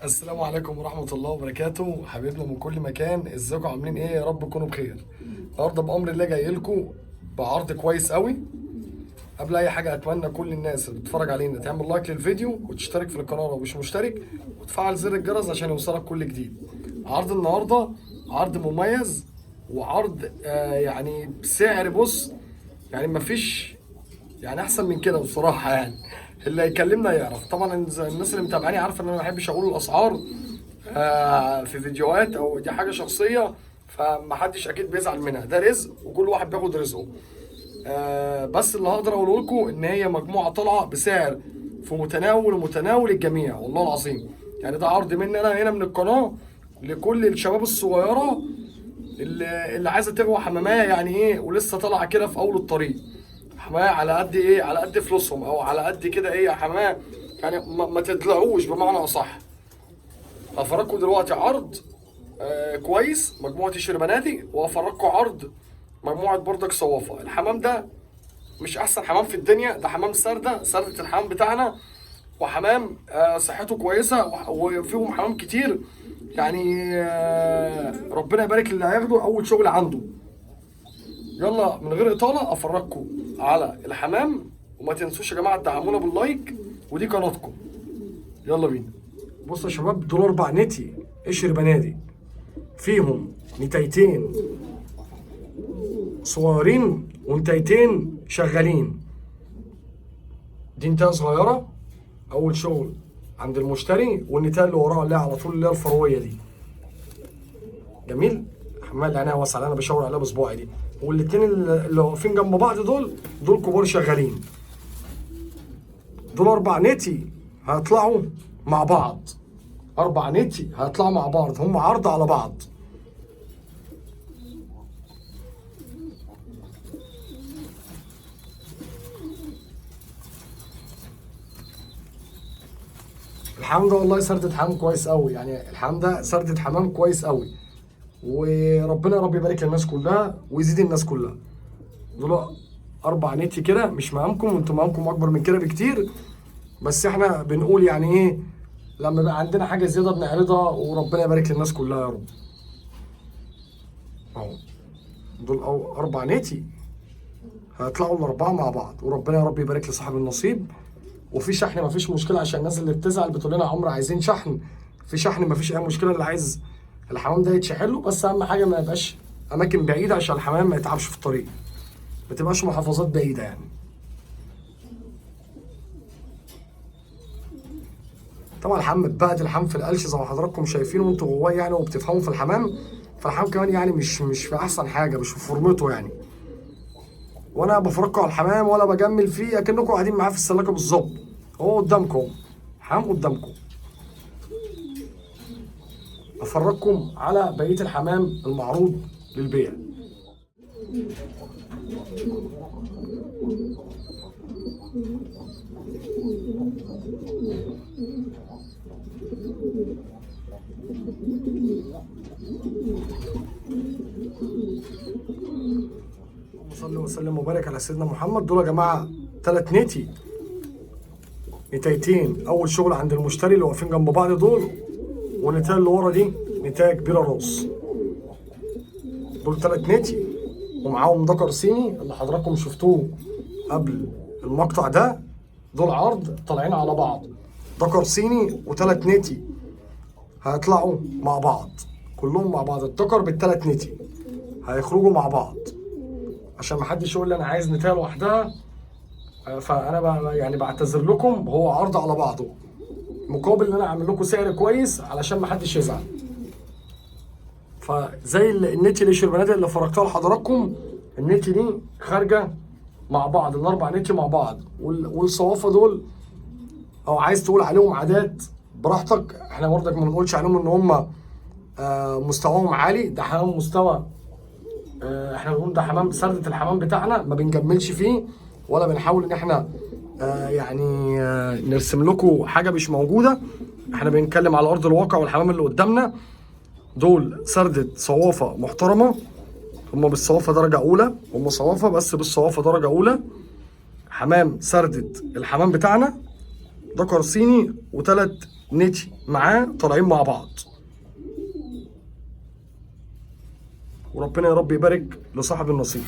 السلام عليكم ورحمة الله وبركاته، حبايبنا من كل مكان، ازيكم عاملين ايه؟ يا رب تكونوا بخير. النهارده بأمر الله جاي لكم بعرض كويس قوي. قبل اي حاجة اتمنى كل الناس اللي بتتفرج علينا تعمل لايك للفيديو وتشترك في القناة لو مش مشترك وتفعل زر الجرس عشان يوصلك كل جديد. عرض النهارده عرض مميز وعرض يعني بسعر، بص يعني مفيش يعني احسن من كده بصراحه يعني. اللي هيكلمنا يعرف طبعا، الناس اللي متابعاني عارفه ان انا ما بحبش اقول الاسعار في فيديوهات، او دي حاجه شخصيه فمحدش اكيد بيزعل منها، ده رزق وكل واحد بياخد رزقه. بس اللي هقدر اقوله لكم ان هي مجموعه طالعه بسعر في متناول الجميع والله العظيم. يعني ده عرض مني انا هنا من القناه لكل الشباب الصغيره اللي عايزه تغوى حمامايه، يعني ايه، ولسه طالعه كده في اول الطريق. حماية على قد ايه، على قد فلوسهم او على قد كده ايه يا حماية، يعني ما تدلعوش بمعنى اصح. هفرجكم دلوقتي عرض كويس مجموعة الشربناتي، وهفرجكم عرض مجموعة بردك صوافة. الحمام ده مش احسن حمام في الدنيا، ده حمام سردة الحمام بتاعنا، وحمام صحته كويسة، وفيهم حمام كتير يعني. ربنا يبارك اللي هياخده اول شغل عنده. يلا من غير اطاله افرجكم على الحمام، وما تنسوش يا جماعه تدعمونا باللايك، ودي قناتكم. يلا بينا. بصوا يا شباب، دول 4 نتي قشر بنادي، فيهم نتايتين صغيرين ونتايتين شغالين. دي نتايه صغيره اول شغل عند المشتري، والنتايه اللي وراها اللي هي على طول اللي هي الفرويه دي. جميل. حمال اللي عينيها واسعه اللي انا بشاور عليها بصباعي دي، والاتنين اللي واقفين جنب بعض دول كبار شغالين. دول 4 نتي هيطلعوا مع بعض. 4 نتي هيطلعوا مع بعض، هم عرض على بعض. الحمام ده والله سردة حمام كويس قوي، يعني الحمام ده سردة حمام كويس قوي، وربنا يا رب يبارك للناس كلها ويزيد الناس كلها. دول 4 نتي كده، مش مقامكم، وانتم مقامكم اكبر من كده بكتير، بس احنا بنقول يعني ايه، لما بقى عندنا حاجه زياده بنعرضها، وربنا يبارك للناس كلها يا رب. اهو دول 4 نتي هيطلعوا الاربعه مع بعض، وربنا يا رب يبارك لصاحب النصيب. وفي شحن مفيش مشكله، عشان الناس اللي بتزعل بتقول لنا عمر عايزين شحن، في شحن مفيش اي مشكله. اللي عايز الحمام ده يتشحن له، بس اهم حاجه ما يبقاش اماكن بعيده عشان الحمام ما يتعبش في الطريق، ما تبقاش محافظات بعيده يعني. طبعا الحمام اتبقت، الحمام في القلش زي ما حضراتكم شايفين وانتوا جواه يعني، وبتفهموا في الحمام. فالحمام كمان يعني مش في احسن حاجه، مش في فورمته يعني. وانا بفرجكم على الحمام ولا بجمل فيه، اكنكم قاعدين معاه في السلاكه بالظبط. هو قدامكم، حمام قدامكم. افرجكم على بقيه الحمام المعروض للبيع. صلى وسلم وبارك على سيدنا محمد. دول يا جماعه 3 نتايتين اول شغل عند المشتري اللي واقفين جنب بعض دول، والنتايه اللي ورا دي نتايه كبيره راس. دول 3 نتي، ومعاهم ذكر صيني اللي حضراتكم شفتوه قبل المقطع ده. دول عرض طالعين على بعض، ذكر صيني و3 نتي هيطلعوا مع بعض، كلهم مع بعض. الذكر بال3 نتي هيخرجوا مع بعض، عشان ما حدش يقول لي انا عايز نتايه لوحدها. فانا يعني بعتذر لكم، هو عرض على بعضه مقابل ان انا اعمل لكم سعر كويس علشان ما حدش يزعل. فزي النتي اللي شربنات اللي فرجتها لحضراتكم، النتي دي خارجه مع بعض، ال4 نتي مع بعض، والصوافه دول او عايز تقول عليهم عادات براحتك. احنا برضك ما بنقولش عليهم ان هم مستواهم عالي، ده حمام مستوى. احنا بنقول ده حمام سردة الحمام بتاعنا، ما بنجملش فيه ولا بنحاول ان احنا يعني نرسم لكم حاجه مش موجوده. احنا بنتكلم على ارض الواقع، والحمام اللي قدامنا دول سردة صوافه محترمه. هم بالصوافه درجه اولى، هم صوافه بس بالصوافه درجه اولى. حمام سردة الحمام بتاعنا ذكر صيني و3 نتي معاه طالعين مع بعض. وربنا يا رب يبارك لصاحب النصيب.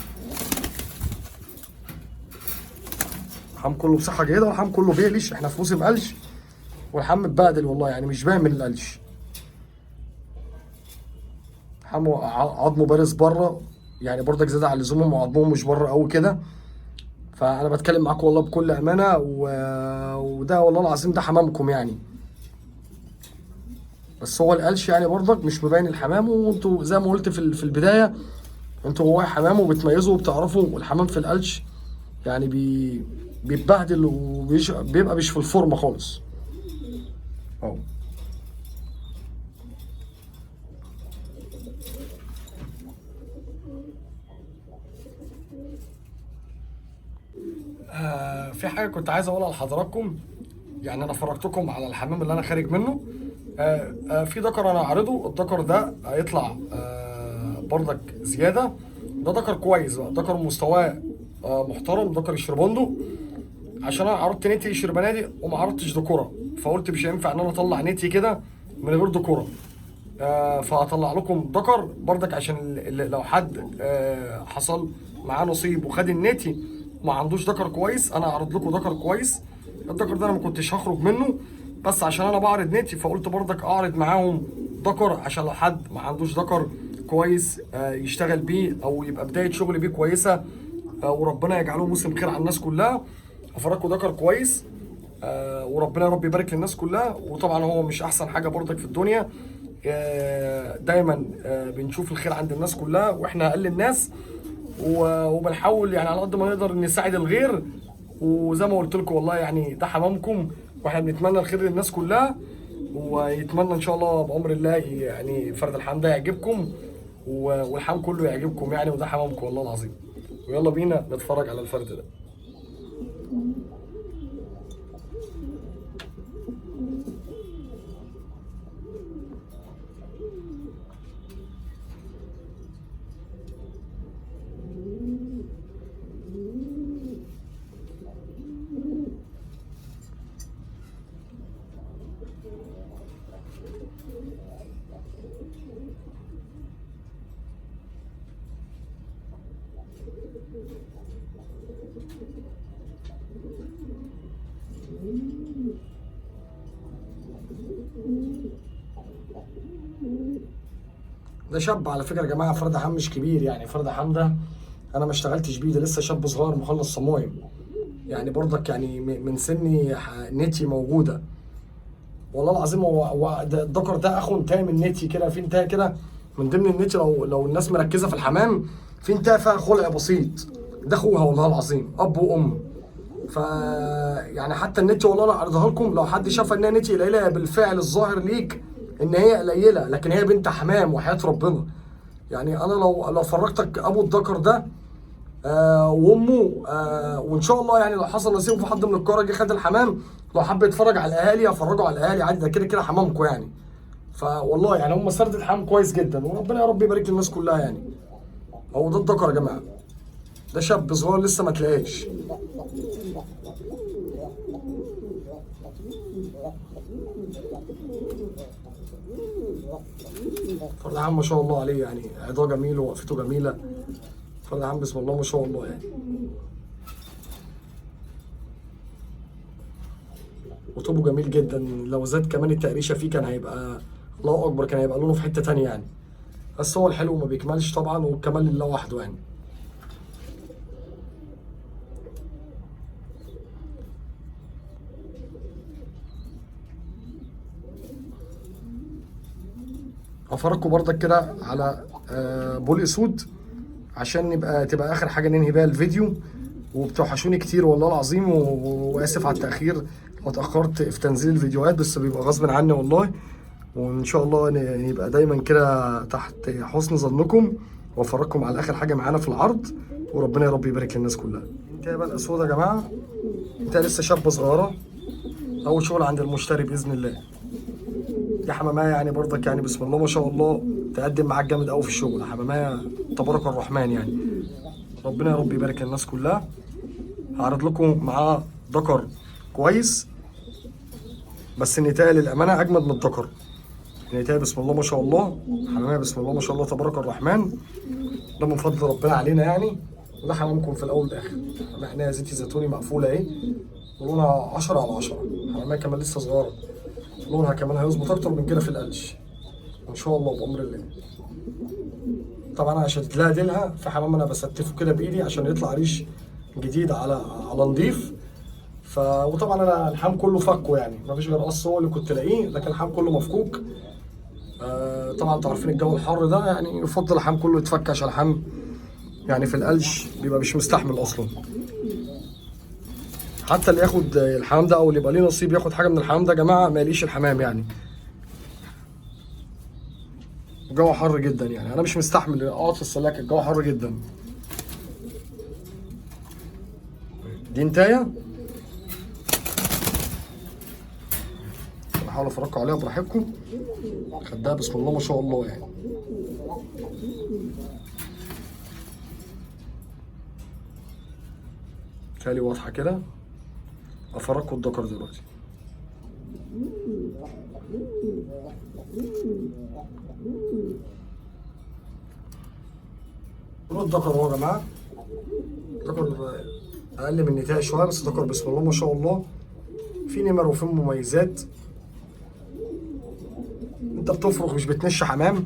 الحم كله بصحه جيده، والحم كله بيقلش، احنا في موسم قلش والحم متبهدل والله، يعني مش باين من القلش. الحم عظمه بارز بره، يعني برضك زياده عن اللزوم، وعظمه مش بره قوي كده. فانا بتكلم معاكم والله بكل امانه، وده والله العظيم ده حمامكم يعني. بس هو القلش يعني برضك مش مبين الحمام، وانتوا زي ما قلت في البدايه، انتوا هو حمام وبتميزوا وبتعرفوا. والحمام في القلش يعني بيتبهدل وبيبقى مش في الفورمه خالص. اهو في حاجه كنت عايز اقولها لحضراتكم. يعني انا فرجتكم على الحمام اللي انا خارج منه. في ذكر انا عارضه، الذكر ده هيطلع برضك زياده. ده ذكر كويس بقى، ذكر مستواه محترم، ذكر الشربندو. عشان انا عرضت نتي الشربنادي وما عرضتش ذكوره، فقلت مش هينفع ان انا اطلع نتي كده من غير ذكوره. فهطلع لكم ذكر برضك، عشان لو حد حصل معاه نصيب وخد النتي وما عندوش ذكر كويس، انا هعرض لكم ذكر كويس. الذكر ده انا ما كنتش هخرج منه، بس عشان انا بعرض نتي فقلت برضك اعرض معاهم ذكر، عشان لو حد ما عندوش ذكر كويس يشتغل بيه او يبقى بدايه شغل بيه كويسه، وربنا يجعله موسم خير على الناس كلها. افرجكم ذكر كويس، وربنا يا رب يبارك للناس كلها. وطبعا هو مش احسن حاجه برضك في الدنيا، دايما بنشوف الخير عند الناس كلها واحنا اقل الناس، وبنحاول يعني على قد ما نقدر نساعد الغير. وزي ما قلت لكم والله يعني ده حمامكم، واحنا بنتمنى الخير للناس كلها. ويتمنى ان شاء الله بامر الله يعني فرد الحمام ده يعجبكم، والحمام كله يعجبكم يعني، وده حمامكم والله العظيم. ويلا بينا نتفرج على الفرد ده. ده شاب على فكره يا جماعه، فرد حام مش كبير يعني. فرد حام ده انا ما اشتغلتش بيه، ده لسه شاب صغير مخلص صمايم يعني، برضك يعني من سني نتي موجوده. والله العظيم هو الذكر ده اخو انتهى من نتي كده، في انتهى كده من ضمن النتي. لو الناس مركزه في الحمام، في انتهى فيها خلق بسيط. ده اخوها والله العظيم، اب وام. ف يعني حتى النتي والله انا عرضها لكم، لو حد شاف انها نتي قليله، بالفعل الظاهر ليك ان هي قليله، لكن هي بنت حمام وحياه ربنا. يعني انا لو فرجتك ابو الذكر ده وامه، وان شاء الله يعني لو حصل نصيب في حد من الكوره جه خد الحمام، لو حب يتفرج على الاهالي افرجوا على الاهالي عادي، ده كده كده حمامكم يعني. فوالله يعني هم سرد الحمام كويس جدا، وربنا يا رب يبارك للناس كلها يعني. هو ده الذكر يا جماعه، ده شاب صغير لسه ما تلاقاش. فرد عام ما شاء الله عليه يعني، عضاه جميل ووقفته جميله. فرد عام بسم الله ما شاء الله يعني. وطوبه جميل جدا، لو زاد كمان التقريشه فيه كان هيبقى الله اكبر، كان هيبقى لونه في حته ثانيه يعني. بس هو الحلو ما بيكملش طبعا، والكمال لله وحده يعني. هفرجكم برضك كده على بول اسود، عشان تبقى اخر حاجه ننهي بيها الفيديو. وبتوحشوني كتير والله العظيم، واسف على التاخير لو اتاخرت في تنزيل الفيديوهات، بس بيبقى غصب عني والله. وان شاء الله نبقى دايما كده تحت حسن ظنكم، وافرجكم على اخر حاجه معانا في العرض. وربنا يا رب يبارك للناس كلها. انت بقى الاسود يا جماعه، انت لسه شابه صغيره، اول شغل عند المشتري باذن الله. دي حمامايه يعني برضك يعني بسم الله ما شاء الله، تقدم معاك جامد قوي في الشغل. حمامايه تبارك الرحمن يعني، ربنا يا رب يبارك للناس كلها. هعرض لكم معاه ذكر كويس، بس النتايه للامانه اجمد من الذكر. النتايه بسم الله ما شاء الله، حماميه بسم الله ما شاء الله تبارك الرحمن، ده من فضل ربنا علينا يعني. وده حمامكم في الاول والاخر، حماميه زيتي زيتوني مقفوله اهي، ولونها 10 على 10. حماميه كمان لسه صغيره، لونها كمان هيظبط اكتر من كده في القلش ان شاء الله بامر الله. طبعا انا شدت لها ديلها في حمام انا بستفه كده بايدي عشان يطلع ريش جديد على نضيف. وطبعا انا الحام كله فكه يعني، مفيش غير قص هو اللي كنت لاقيه، لكن الحام كله مفكوك. طبعا انتوا عارفين الجو الحر ده يعني يفضل الحام كله يتفك، عشان الحام يعني في القلش بيبقى مش مستحمل اصلا. حتى اللي ياخد الحمام ده او اللي يبقى ليه نصيب ياخد حاجه من الحمام ده يا جماعه ما يليش الحمام يعني. الجو حر جدا يعني، انا مش مستحمل اقعد في السلاك، الجو حر جدا. دي انتايه بحاول افرجكم عليها براحتكم. خدها بسم الله ما شاء الله يعني. تالي واضحه كده. افرجكم الذكر دلوقتي. الذكر اهو يا جماعه، ذكر اقل من النتايه شويه، بس ذكر بسم الله ما شاء الله، في نمر وفي مميزات. انت بتفرخ مش بتنش حمام،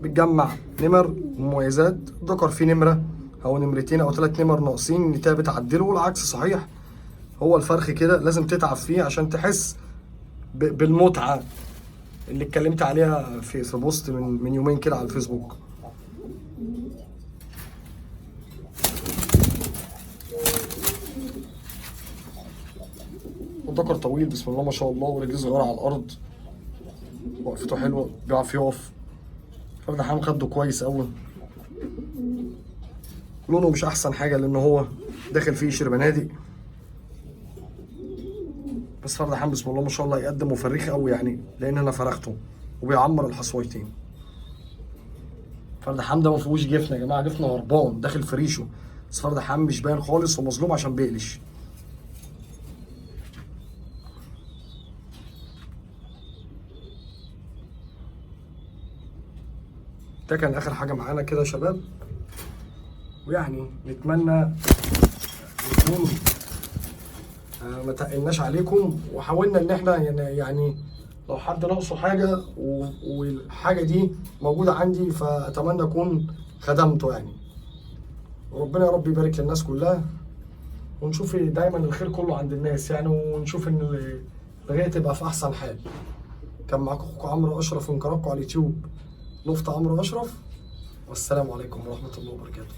بتجمع نمر ومميزات. ذكر فيه نمره او نمرتين او 3 نمر ناقصين، النتايه بتعدله، والعكس صحيح. هو الفرخ كده لازم تتعب فيه عشان تحس بالمتعه اللي اتكلمت عليها في بوست من يومين كده على الفيسبوك. الذكر طويل بسم الله ما شاء الله، ورجليه صغيره على الارض، وقفته حلوه، بيعرف يقف. فرد حمام خده كويس قوي. لونه مش احسن حاجه لان هو داخل فيه شير بنادق، بس فرد حمام بسم الله ما شاء الله يقدم وفريخ قوي يعني، لان انا فرخته وبيعمر الحصويتين. فرد حمام ده ما فيهوش جفن يا جماعه، جفن هربان داخل في ريشه، بس فرد حمام مش باين خالص ومظلوم عشان بيقلش. ده كان اخر حاجه معانا كده يا شباب، ويعني نتمنى نكون ما تقلناش عليكم، وحاولنا ان احنا يعني لو حد ناقصه حاجه والحاجه دي موجوده عندي، فاتمنى اكون خدمته يعني. وربنا يا رب يبارك للناس كلها، ونشوف دايما الخير كله عند الناس يعني، ونشوف ان الغايه تبقى في احسن حال. كان معاكم اخوكم عمرو اشرف من قناتكم على اليوتيوب لفت عمرو اشرف، والسلام عليكم ورحمه الله وبركاته.